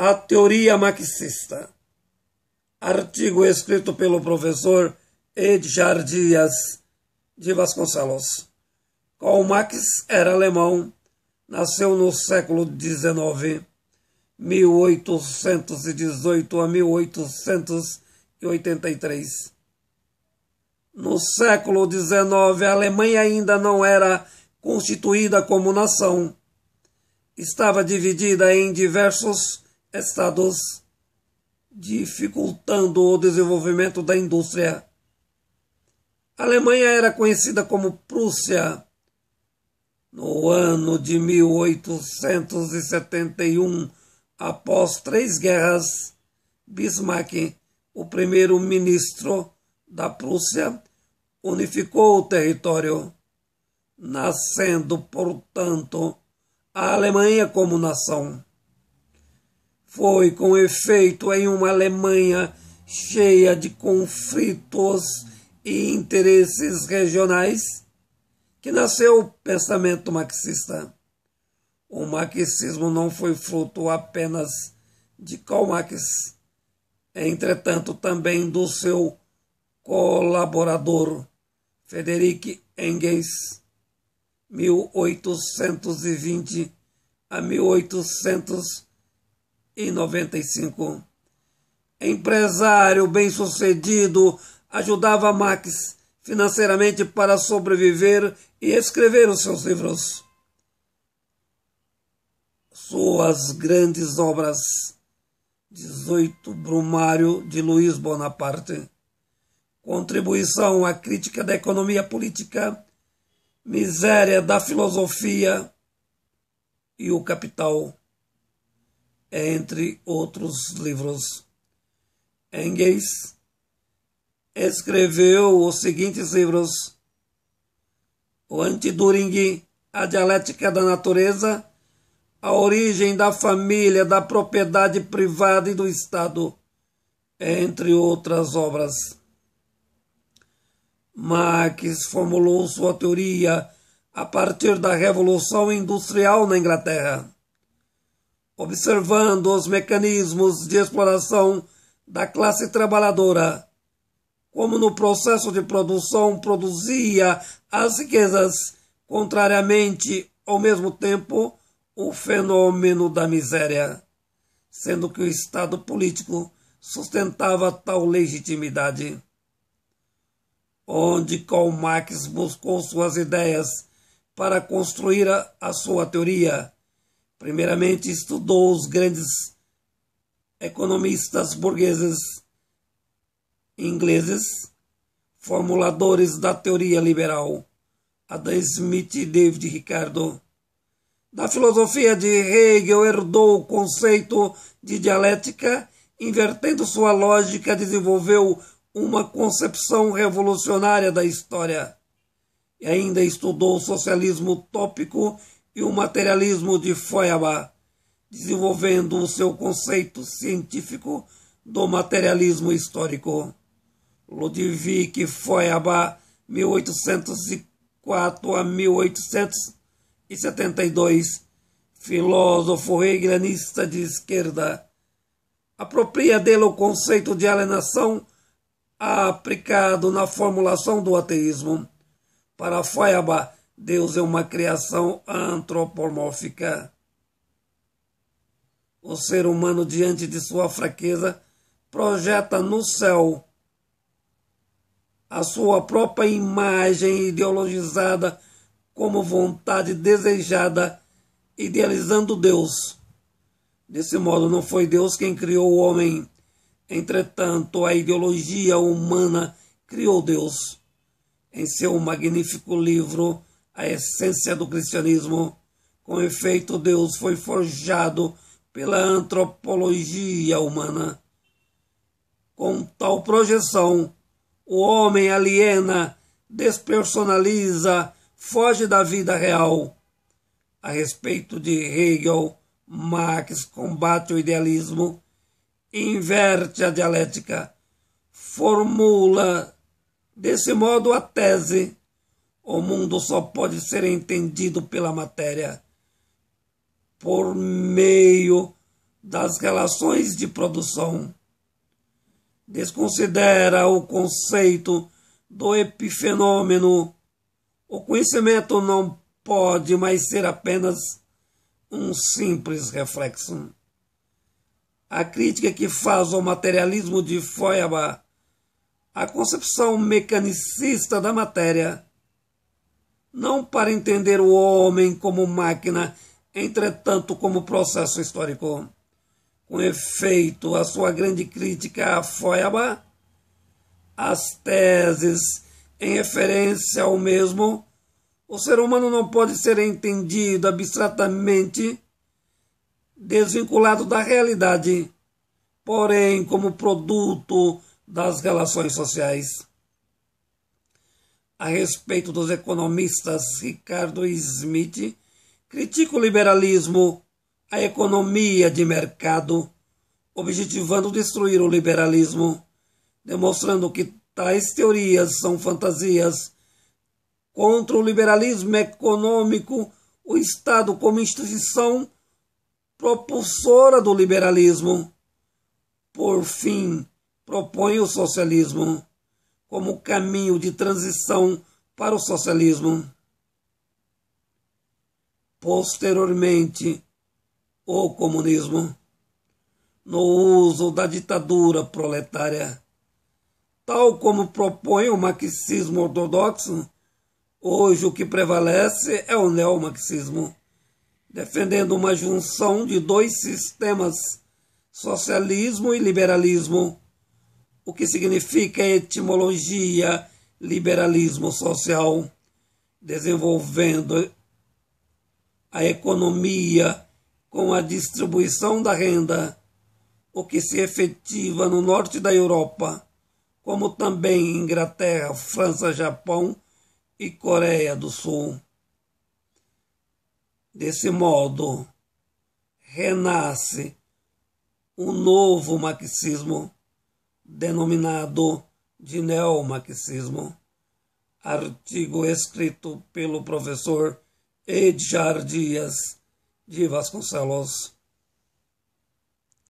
A teoria marxista. Artigo escrito pelo professor Edgar Dias de Vasconcelos. Karl Marx era alemão, nasceu no século XIX, 1818 a 1883. No século XIX, a Alemanha ainda não era constituída como nação. Estava dividida em diversos estados, dificultando o desenvolvimento da indústria. A Alemanha era conhecida como Prússia. No ano de 1871, após 3 guerras, Bismarck, o primeiro-ministro da Prússia, unificou o território, nascendo, portanto, a Alemanha como nação. Foi com efeito em uma Alemanha cheia de conflitos e interesses regionais que nasceu o pensamento marxista. O marxismo não foi fruto apenas de Karl Marx, entretanto também do seu colaborador Friedrich Engels, 1820 a 1895. Empresário bem-sucedido, ajudava Marx financeiramente para sobreviver e escrever os seus livros. Suas grandes obras: 18 Brumário de Luiz Bonaparte, Contribuição à Crítica da Economia Política, Miséria da Filosofia e O Capital, entre outros livros. Engels escreveu os seguintes livros: O Anti-Düring, A Dialética da Natureza, A Origem da Família, da Propriedade Privada e do Estado, entre outras obras. Marx formulou sua teoria a partir da Revolução Industrial na Inglaterra, observando os mecanismos de exploração da classe trabalhadora, como no processo de produção produzia as riquezas, contrariamente, ao mesmo tempo, o fenômeno da miséria, sendo que o Estado político sustentava tal legitimidade. Onde Karl Marx buscou suas ideias para construir a sua teoria, primeiramente estudou os grandes economistas burgueses ingleses, formuladores da teoria liberal, Adam Smith e David Ricardo. Da filosofia de Hegel herdou o conceito de dialética, invertendo sua lógica, desenvolveu uma concepção revolucionária da história. E ainda estudou o socialismo utópico e o materialismo de Feuerbach, desenvolvendo o seu conceito científico do materialismo histórico. Ludwig Feuerbach, 1804 a 1872, filósofo hegelianista de esquerda, apropria dele o conceito de alienação aplicado na formulação do ateísmo. Para Feuerbach, Deus é uma criação antropomórfica. O ser humano, diante de sua fraqueza, projeta no céu a sua própria imagem ideologizada como vontade desejada, idealizando Deus. Desse modo, não foi Deus quem criou o homem. Entretanto, a ideologia humana criou Deus. Em seu magnífico livro, A Essência do Cristianismo, com efeito, Deus foi forjado pela antropologia humana. Com tal projeção, o homem aliena, despersonaliza, foge da vida real. A respeito de Hegel, Marx combate o idealismo, inverte a dialética, formula desse modo a tese: o mundo só pode ser entendido pela matéria, por meio das relações de produção. Desconsidera o conceito do epifenômeno. O conhecimento não pode mais ser apenas um simples reflexo. A crítica que faz ao materialismo de Feuerbach, a concepção mecanicista da matéria, não para entender o homem como máquina, entretanto como processo histórico. Com efeito, a sua grande crítica a Feuerbach, as teses em referência ao mesmo, o ser humano não pode ser entendido abstratamente, desvinculado da realidade, porém como produto das relações sociais. A respeito dos economistas, Ricardo Smith critica o liberalismo, a economia de mercado, objetivando destruir o liberalismo, demonstrando que tais teorias são fantasias. Contra o liberalismo econômico, o Estado como instituição propulsora do liberalismo. Por fim, propõe o socialismo como caminho de transição para o socialismo. Posteriormente, o comunismo, no uso da ditadura proletária. Tal como propõe o marxismo ortodoxo, hoje o que prevalece é o neomarxismo, defendendo uma junção de dois sistemas, socialismo e liberalismo, o que significa a etimologia liberalismo social, desenvolvendo a economia com a distribuição da renda, o que se efetiva no norte da Europa, como também em Inglaterra, França, Japão e Coreia do Sul. Desse modo, renasce um novo marxismo, denominado de neomarxismo. Artigo escrito pelo professor Edgar Dias de Vasconcelos.